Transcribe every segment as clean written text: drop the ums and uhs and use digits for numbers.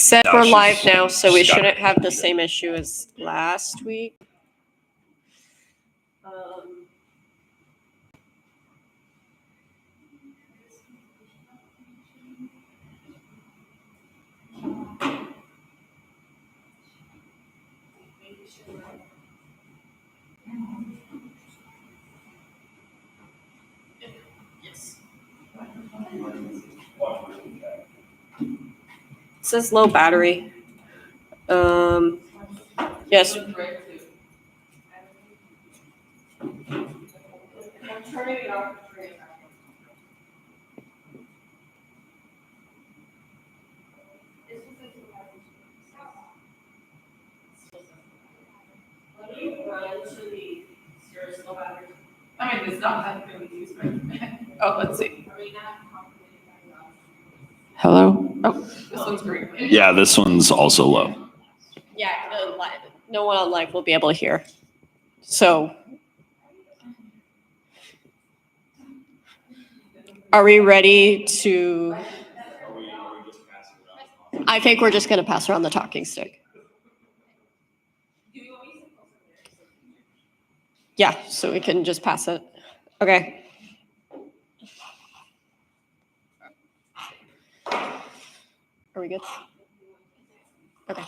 Except we're live now, so we shouldn't have the same issue as last week. Yes. It says low battery. Yes. I'm turning it off. Let me run to the stairs low battery. I mean, it's not that really used, but oh, let's see. Hello? Oh, this one's green. Yeah, this one's also low. Yeah, no one on live will be able to hear. So, are we ready to? I think we're just going to pass around the talking stick. Yeah, so we can just pass it. Okay. Are we good? Okay.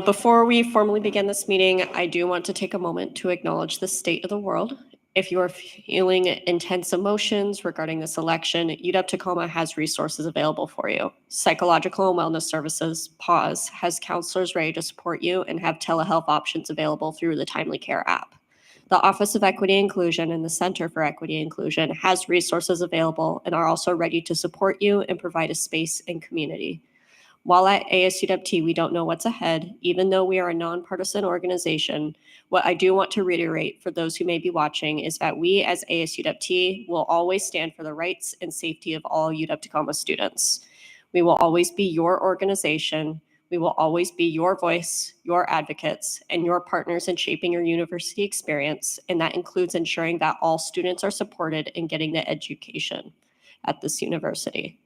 Before we formally begin this meeting, I do want to take a moment to acknowledge the state of the world. If you are feeling intense emotions regarding this election, UW-Tacoma has resources available for you. Psychological and wellness services, PAWS, has counselors ready to support you and have telehealth options available through the Timely Care app. The Office of Equity and Inclusion and the Center for Equity and Inclusion has resources available and are also ready to support you and provide a space and community. While at ASUWT, we don't know what's ahead, even though we are a nonpartisan organization, what I do want to reiterate for those who may be watching is that we as ASUWT will always stand for the rights and safety of all UW-Tacoma students. We will always be your organization. We will always be your voice, your advocates, and your partners in shaping your university experience, and that includes ensuring that all students are supported in getting the education at this university.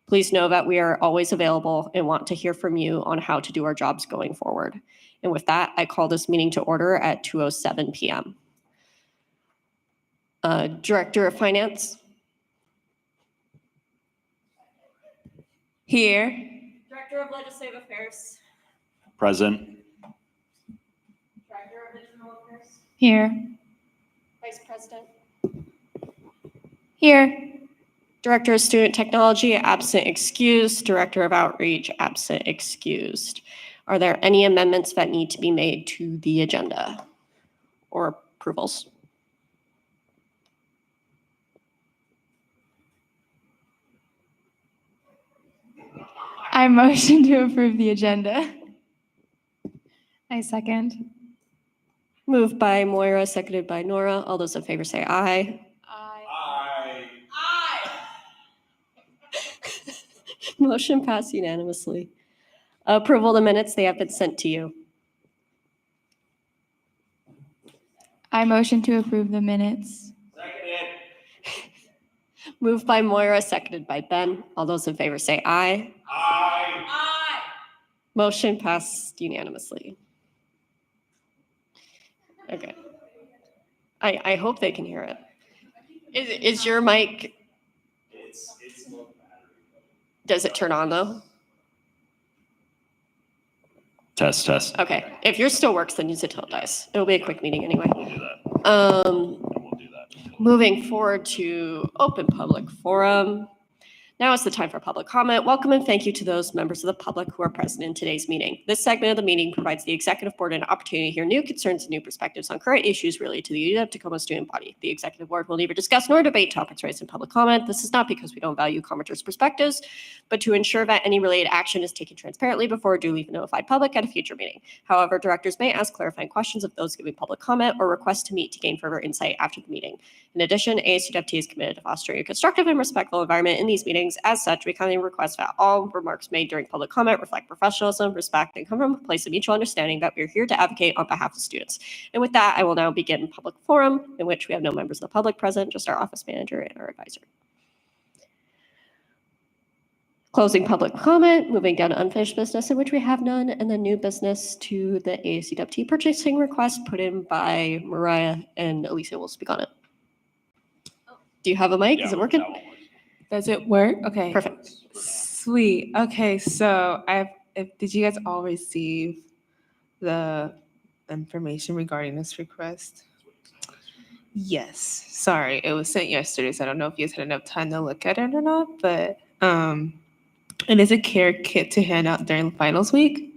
Please know that we are always available and want to hear from you on how to do our jobs going forward. And with that, I call this meeting to order at 2:07 p.m. Director of Finance? Here. Director of Legislative Affairs? Present. Director of Internal Affairs? Here. Vice President? Here. Director of Student Technology, absent excused. Director of Outreach, absent excused. Are there any amendments that need to be made to the agenda or approvals? I motion to approve the agenda. I second. Moved by Moira, seconded by Nora. All those in favor say aye. Aye. Motion passed unanimously. Approval of the minutes, they have been sent to you. I motion to approve the minutes. Seconded. Moved by Moira, seconded by Ben. All those in favor say aye. Aye. Aye. Motion passed unanimously. Okay. I hope they can hear it. Is your mic? It's low battery. Does it turn on though? Test. Okay. If yours still works, then use it till it dies. It'll be a quick meeting anyway. We'll do that. We'll do that. Moving forward to open public forum. Now is the time for public comment. Welcome and thank you to those members of the public who are present in today's meeting. This segment of the meeting provides the Executive Board an opportunity to hear new concerns and new perspectives on current issues related to the UW-Tacoma student body. The Executive Board will neither discuss nor debate topics raised in public comment. This is not because we don't value commenters' perspectives, but to ensure that any related action is taken transparently before a duly notified public at a future meeting. However, directors may ask clarifying questions of those giving public comment or request to meet to gain further insight after the meeting. In addition, ASUWT is committed to fostering a constructive and respectful environment in these meetings. As such, we kindly request that all remarks made during public comment reflect professionalism, respect, and come from a place of mutual understanding that we are here to advocate on behalf of students. And with that, I will now begin public forum, in which we have no members of the public present, just our office manager and our advisor. Closing public comment, moving down to unfinished business in which we have none, and then new business to the ASUWT purchasing request put in by Mariah, and Alicia will speak on it. Do you have a mic? Is it working? that one works. Does it work? Okay. Perfect. Sweet. Okay, so did you guys all receive the information regarding this request? Yes. Sorry, it was sent yesterday, so I don't know if you guys had enough time to look at it or not, but it is a care kit to hand out during finals week.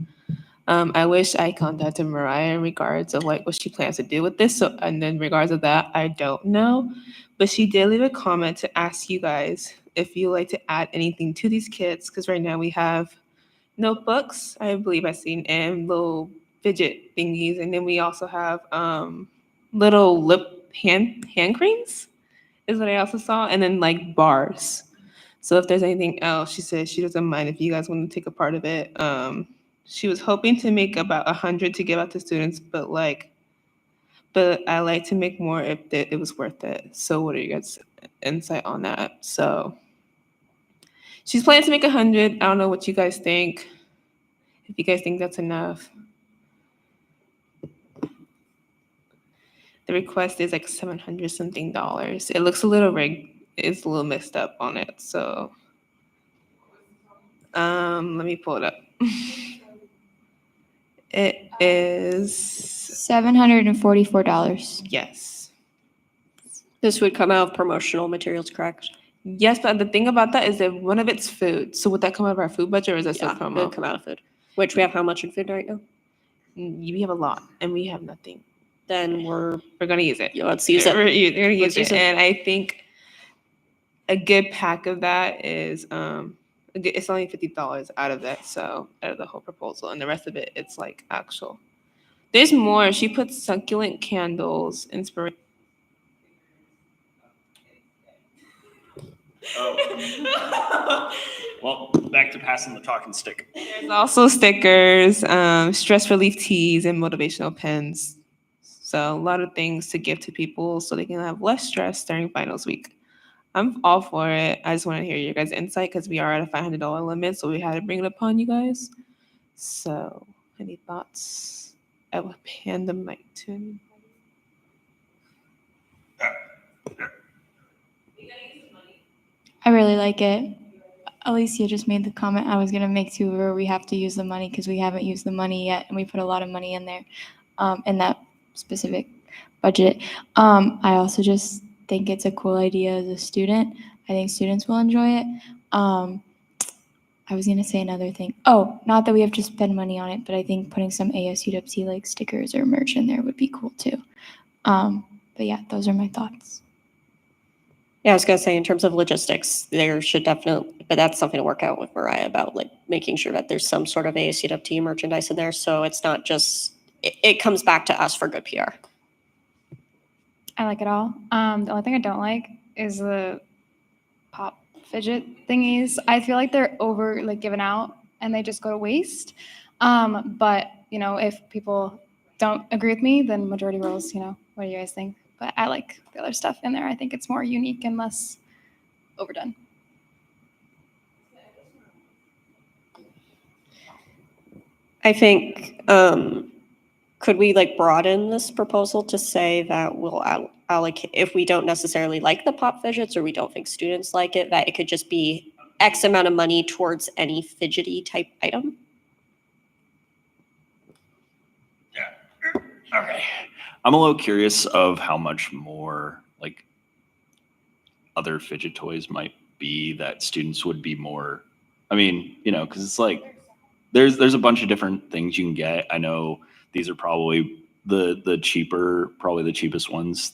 I wish I contacted Mariah in regards of like what she plans to do with this. So, and then regards of that, I don't know. But she did leave a comment to ask you guys if you like to add anything to these kits, because right now we have notebooks, I believe I've seen, and little fidget thingies, and then we also have little lip hand creams, is what I also saw, and then like bars. So if there's anything else, she said she doesn't mind if you guys want to take a part of it. She was hoping to make about 100 to give out to students, but I like to make more if it was worth it. So what are you guys' insight on that? So she's planning to make 100. I don't know what you guys think. If you guys think that's enough. The request is like $700 something. It looks a little rigged. It's a little messed up on it. So let me pull it up. It is $744. yes. This would come out of promotional materials, correct? Yes, but the thing about that is that one of it's food. So would that come out of our food budget or is that still Yeah, it promo? would come out of food. Which we have how much in food right now? We have a lot and we have nothing. Then we're gonna use it. yeah, let's use it. We're gonna use Let's use it. it. And I think a good pack of that is it's only $50 out of that, so out of the whole proposal, and the rest of it it's like actual. There's more. She put succulent candles, inspiration. Oh. Well, back to passing the talking stick. There's also stickers, stress relief teas, and motivational pens. So a lot of things to give to people so they can have less stress during finals week. I'm all for it. I just want to hear your guys' insight because we are at a $500 limit, so we had to bring it upon you guys. So, any thoughts? I will hand the mic to him. I really like it. Alicia just made the comment I was going to make too, where we have to use the money because we haven't used the money yet, and we put a lot of money in there in that specific budget. I also just think it's a cool idea as a student. I think students will enjoy it. I was going to say another thing. Oh, not that we have to spend money on it, but I think putting some ASUWT like stickers or merch in there would be cool too. But yeah, those are my thoughts. Yeah, I was gonna say in terms of logistics, there should definitely, but that's something to work out with Mariah about, like making sure that there's some sort of ASUWT merchandise in there, so it's not just it comes back to us for good PR. I like it all. The only thing I don't like is the pop fidget thingies. I feel like they're over like given out and they just go to waste. But you know, if people don't agree with me, then majority rules. You know, what do you guys think? But I like the other stuff in there. I think it's more unique and less overdone. I think could we like broaden this proposal to say that we'll allocate, if we don't necessarily like the pop fidgets or we don't think students like it, that it could just be X amount of money towards any fidgety type item? Yeah. Okay. I'm a little curious of how much more like other fidget toys might be that students would be more. I mean, you know, because it's like there's a bunch of different things you can get. I know these are probably the cheaper, probably the cheapest ones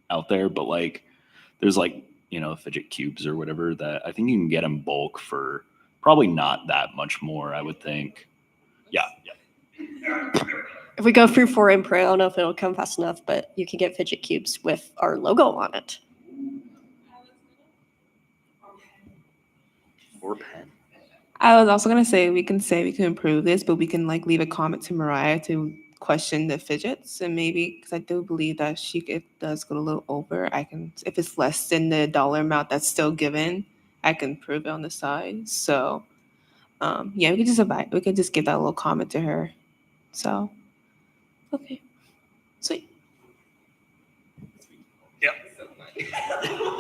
out there, but like there's like, you know, fidget cubes or whatever that I think you can get in bulk for probably not that much more, I would think. Yeah. If we go through 4 in print, I don't know if it'll come fast enough, but you can get fidget cubes with our logo on it. Or pen. I was also gonna say we can improve this, but we can like leave a comment to Mariah to question the fidgets, and maybe because I do believe that it does go a little over. I can, if it's less than the dollar amount that's still given, I can prove it on the side. So yeah, we could just give that little comment to her. So okay, sweet.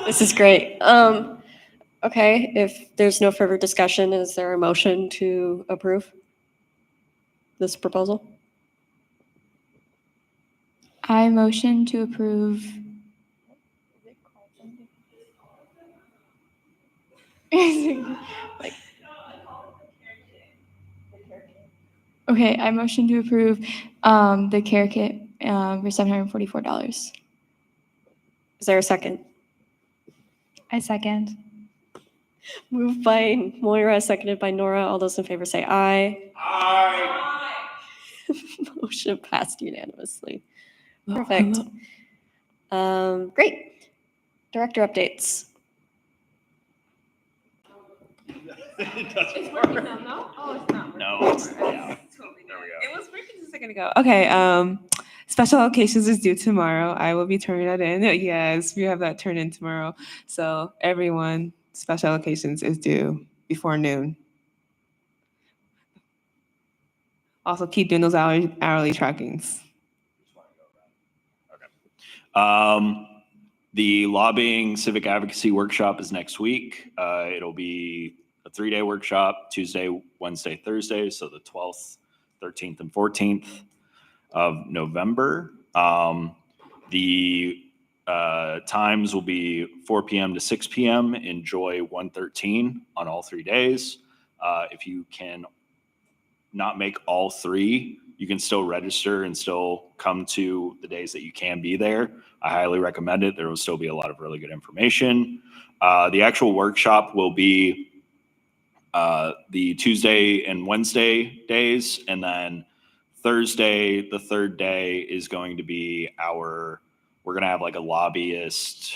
This is great. Okay, if there's no further discussion, is there a motion to approve this proposal? I motion to approve. Like- okay, I motion to approve the care kit for $744. Is there a second? I second. Moved by Moira, seconded by Nora. All those in favor say aye. Aye. Motion passed unanimously. Oh, Perfect. hello. Great. Director updates. It's working now, no? Oh, it's not working. No, it's- yeah. There we go. It was working just a second ago. Okay, special allocations is due tomorrow. I will be turning that in. Yes, we have that turned in tomorrow. So everyone, special allocations is due before noon. Also, keep doing those hourly trackings. The lobbying civic advocacy workshop is next week. It'll be a 3-day workshop, Tuesday, Wednesday, Thursday. So the 12th, 13th, and 14th of November. The times will be 4 p.m. to 6 p.m. Enjoy 113 on all 3 days. If you can not make all 3, you can still register and still come to the days that you can be there. I highly recommend it. There will still be a lot of really good information. The actual workshop will be the Tuesday and Wednesday days. And then Thursday, the 3rd day, is going to be we're going to have like a lobbyist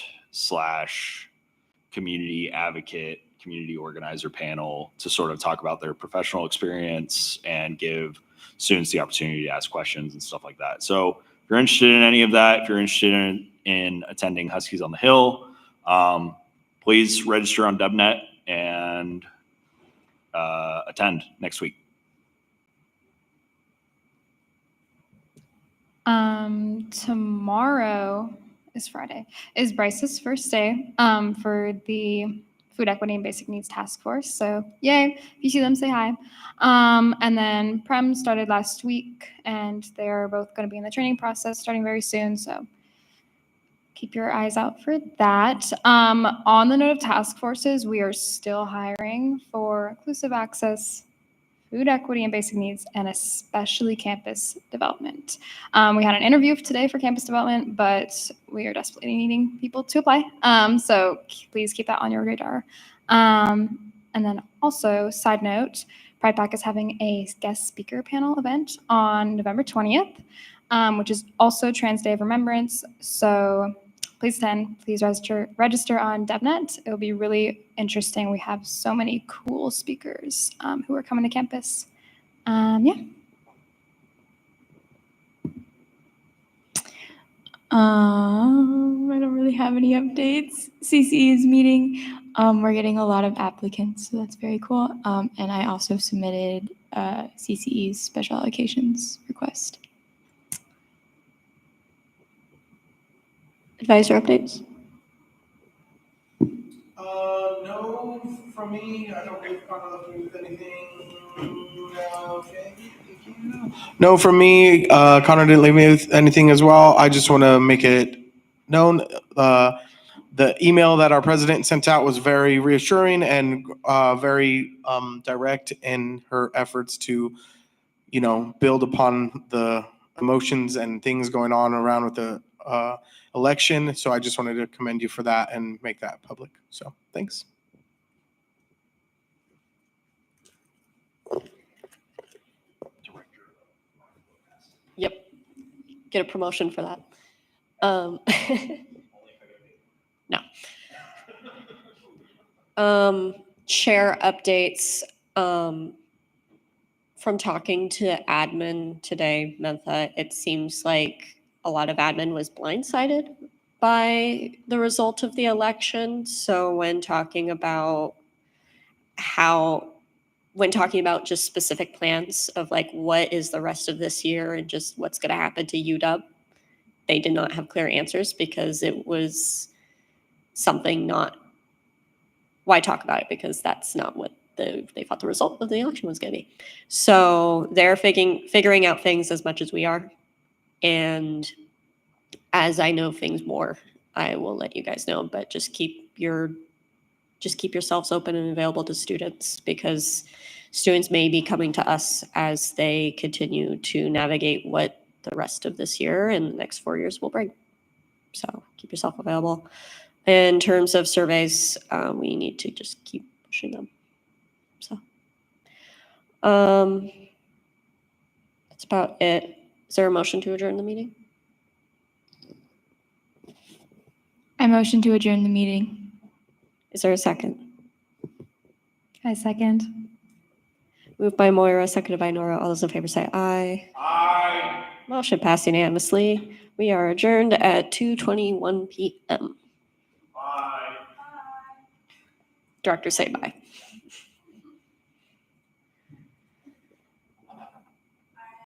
/ community advocate, community organizer panel to sort of talk about their professional experience and give students the opportunity to ask questions and stuff like that. So if you're interested in any of that, if you're interested in attending Huskies on the Hill, please register on DubNet and attend next week. Tomorrow is Friday. Is Bryce's first day for the Food Equity and Basic Needs Task Force. So yay, if you see them, say hi. And then Prem started last week, and they're both going to be in the training process starting very soon. So keep your eyes out for that. On the note of task forces, we are still hiring for inclusive access, food equity and basic needs, and especially campus development. We had an interview today for campus development, but we are desperately needing people to apply. So please keep that on your radar. And then also, side note, Pride Pack is having a guest speaker panel event on November 20th, which is also Trans Day of Remembrance. So please attend, please register on DevNet. It'll be really interesting. We have so many cool speakers who are coming to campus. Yeah. I don't really have any updates. CCE is meeting. We're getting a lot of applicants, so that's very cool. And I also submitted CCE's special allocations request. Advisor updates? No, from me, I don't think Connor left me with anything. Okay, thank you. No, from me, Connor didn't leave me with anything as well. I just want to make it known. The email that our president sent out was very reassuring and very direct in her efforts to, build upon the emotions and things going on around with the election. So I just wanted to commend you for that and make that public. So thanks. Yep. Get a promotion for that. No. Share updates. From talking to admin today, Mentha, it seems like a lot of admin was blindsided by the result of the election. So when talking about how, when talking about just specific plans of like what is the rest of this year and just what's going to happen to UW, they did not have clear answers because it was something not, why talk about it? Because that's not what they thought the result of the election was going to be. So they're figuring out things as much as we are. And as I know things more, I will let you guys know, but just keep yourselves open and available to students, because students may be coming to us as they continue to navigate what the rest of this year and the next 4 years will bring. So keep yourself available. In terms of surveys, we need to just keep pushing them. So that's about it. Is there a motion to adjourn the meeting? I motion to adjourn the meeting. Is there a second? I second. Moved by Moira, seconded by Nora. All those in favor say aye. Aye. Motion passed unanimously. We are adjourned at 2:21 p.m. Aye. Director, say bye.